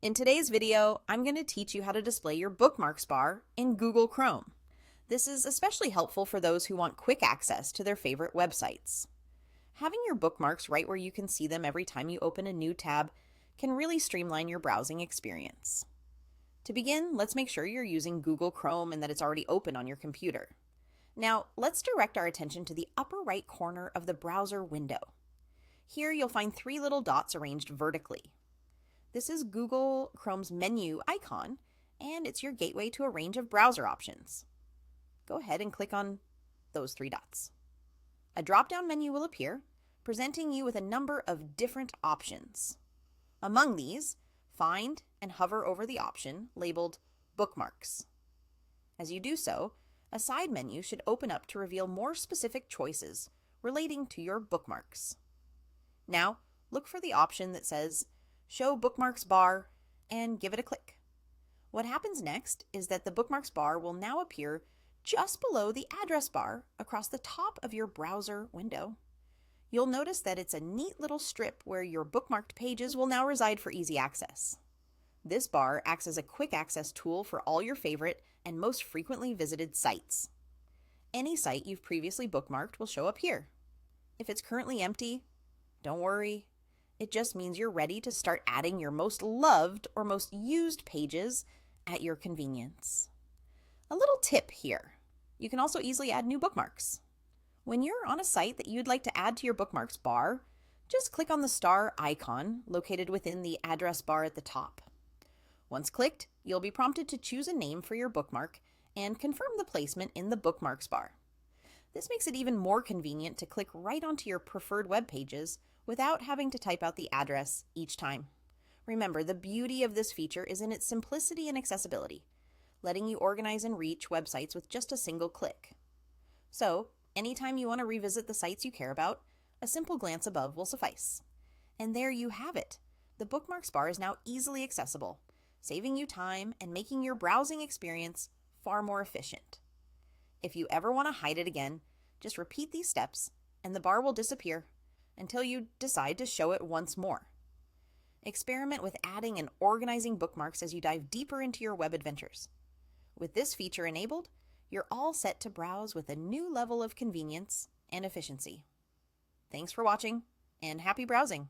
In today's video, I'm going to teach you how to display your bookmarks bar in Google Chrome. This is especially helpful for those who want quick access to their favorite websites. Having your bookmarks right where you can see them every time you open a new tab can really streamline your browsing experience. To begin, let's make sure you're using Google Chrome and that it's already open on your computer. Now, let's direct our attention to the upper right corner of the browser window. Here you'll find three little dots arranged vertically. This is Google Chrome's menu icon, and it's your gateway to a range of browser options. Go ahead and click on those three dots. A drop-down menu will appear, presenting you with a number of different options. Among these, find and hover over the option labeled Bookmarks. As you do so, a side menu should open up to reveal more specific choices relating to your bookmarks. Now, look for the option that says Show Bookmarks Bar and give it a click. What happens next is that the bookmarks bar will now appear just below the address bar across the top of your browser window. You'll notice that it's a neat little strip where your bookmarked pages will now reside for easy access. This bar acts as a quick access tool for all your favorite and most frequently visited sites. Any site you've previously bookmarked will show up here. If it's currently empty, don't worry. It just means you're ready to start adding your most loved or most used pages at your convenience. A little tip here. You can also easily add new bookmarks. When you're on a site that you'd like to add to your bookmarks bar, just click on the star icon located within the address bar at the top. Once clicked, you'll be prompted to choose a name for your bookmark and confirm the placement in the bookmarks bar. This makes it even more convenient to click right onto your preferred web pages without having to type out the address each time. Remember, the beauty of this feature is in its simplicity and accessibility, letting you organize and reach websites with just a single click. So, anytime you want to revisit the sites you care about, a simple glance above will suffice. And there you have it. The bookmarks bar is now easily accessible, saving you time and making your browsing experience far more efficient. If you ever want to hide it again, just repeat these steps and the bar will disappear until you decide to show it once more. Experiment with adding and organizing bookmarks as you dive deeper into your web adventures. With this feature enabled, you're all set to browse with a new level of convenience and efficiency. Thanks for watching, and happy browsing!